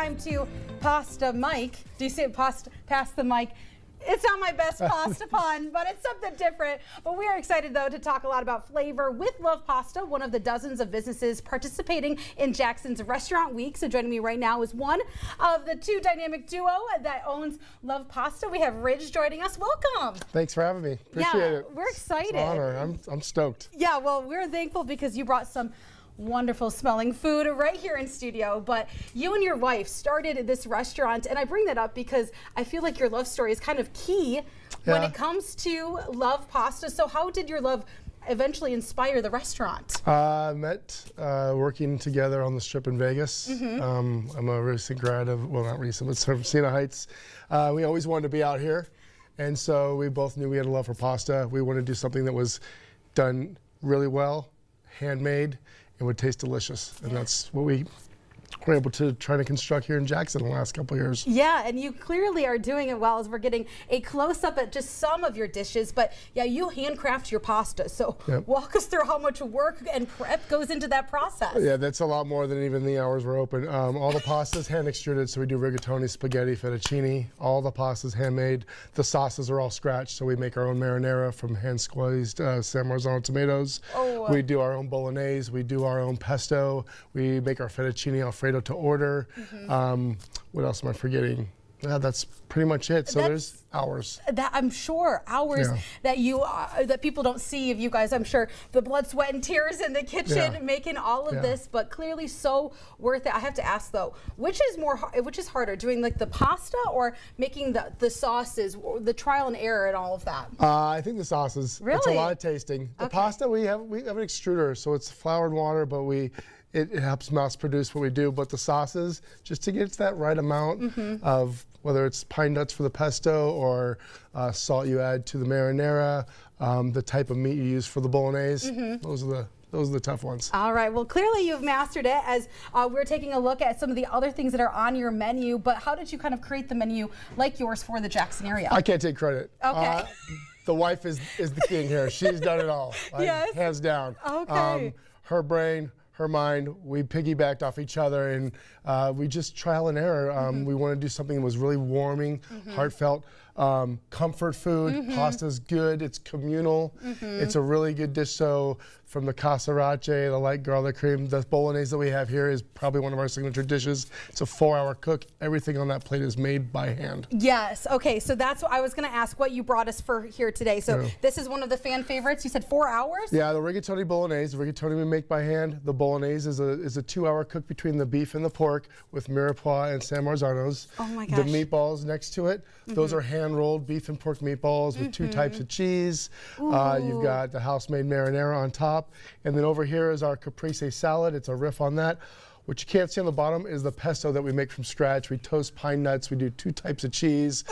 time to pasta Mike. Do you say pass the mic? It's not my best pasta pun, but it's something different. But we are excited, though, to talk a lot about flavor with Love Pasta, one of the dozens of businesses participating in Jackson's Restaurant Week. So joining me right now is one of the two dynamic duo that owns Love Pasta. We have Ridge joining us. Welcome. Thanks for having me. Appreciate it. We're excited. It's an honor. I'm stoked. Yeah, well, we're thankful because you brought some wonderful smelling food right here in studio. But you and your wife started this restaurant, and I bring that up because I feel like your love story is kind of key when it comes to Love Pasta. So how did your love eventually inspire the restaurant? Met working together on the Strip in Vegas. I'm a recent grad of, well, not recent, but from Siena Heights. We always wanted to be out here, and so we both knew we had a love for pasta. We wanted to do something that was done really well, handmade, and would taste delicious. And that's what we were able to try to construct here in Jackson in the last couple of years. Yeah, and you clearly are doing it well as we're getting a close-up at just some of your dishes. But yeah, you handcraft your pasta. So walk us through how much work and prep goes into that process. Yeah, that's a lot more than even the hours we're open. All the pastas hand extruded, so we do rigatoni, spaghetti, fettuccine. All the pastas handmade. The sauces are all scratched, so we make our own marinara from hand squeezed San Marzano tomatoes. We do our own bolognese. We do our own pesto. We make our fettuccine Alfredo to order. What else am I forgetting? Yeah, that's pretty much it. So there's hours. That I'm sure hours that you that people don't see of you guys. I'm sure the blood, sweat, and tears in the kitchen making all of this, but clearly so worth it. I have to ask though, which is harder, doing like the pasta or making the sauces, the trial and error and all of that? I think the sauces. Really? It's a lot of tasting. The pasta we have an extruder, so it's flour and water, but it helps mass produce what we do. But the sauces, just to get to that right amount of whether it's pine nuts for the pesto or salt you add to the marinara, the type of meat you use for the bolognese, those are the tough ones. All right, well, clearly you've mastered it as we're taking a look at some of the other things that are on your menu, but how did you kind of create the menu like yours for the Jackson area? I can't take credit. Okay. The wife is the king here. She's done it all, hands down. Okay. Her brain, her mind, we piggybacked off each other, and we just trial and error. We want to do something that was really warming, heartfelt, comfort food. Pasta's good, it's communal, it's a really good dish. So from the casarache, the light garlic cream, the bolognese that we have here is probably one of our signature dishes. It's a 4-hour cook. Everything on that plate is made by hand. Yes, okay, so that's what I was going to ask, what you brought us for here today. So this is one of the fan favorites. You said 4 hours? Yeah, the rigatoni bolognese. The rigatoni we make by hand. The bolognese is a 2-hour cook between the beef and the pork with mirepoix and San Marzanos. Oh my gosh. The meatballs next to it, those are hand-rolled beef and pork meatballs with 2 types of cheese. You've got the house-made marinara on top. And then over here is our caprese salad. It's a riff on that. What you can't see on the bottom is the pesto that we make from scratch. We toast pine nuts. We do 2 types of cheese,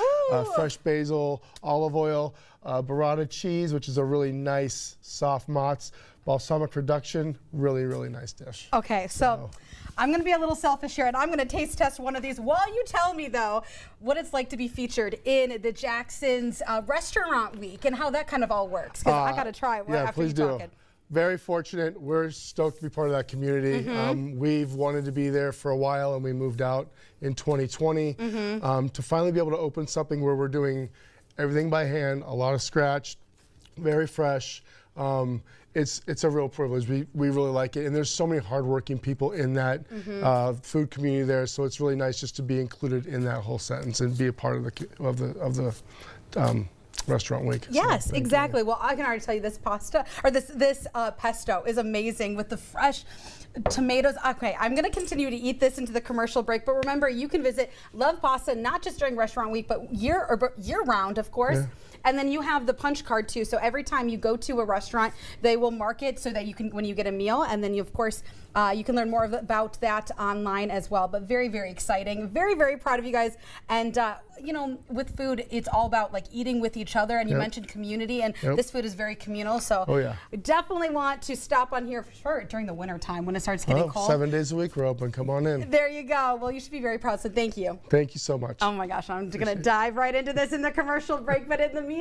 fresh basil, olive oil, burrata cheese, which is a really nice soft mozz, balsamic reduction. Really, really nice dish. Okay, so I'm going to be a little selfish here, and I'm going to taste test one of these while you tell me, though, what it's like to be featured in the Jackson's Restaurant Week and how that kind of all works, because I got to try it after you talking. Very fortunate. We're stoked to be part of that community. We've wanted to be there for a while, and we moved out in 2020 to finally be able to open something where we're doing everything by hand, a lot of scratch, very fresh. It's a real privilege. We really like it, and there's so many hardworking people in that food community there. So it's really nice just to be included in that whole sentence and be a part of the Restaurant Week. Yes, exactly. Well, I can already tell you this pasta or this pesto is amazing with the fresh tomatoes. Okay, I'm going to continue to eat this into the commercial break, but remember, you can visit Love Pasta not just during Restaurant Week, but year round, of course. And then you have the punch card too. So every time you go to a restaurant, they will mark it so that you can, when you get a meal, and then you, of course, you can learn more about that online as well. But very, very exciting. Very, very proud of you guys. And you know, with food, it's all about like eating with each other. And you mentioned community, and this food is very communal. So we definitely want to stop on here for sure during the winter time when it starts getting cold. 7 days a week we're open. Come on in. There you go. Well, you should be very proud. So thank you. Thank you so much. Oh my gosh, I'm going to dive right into this in the commercial break. But in the meantime,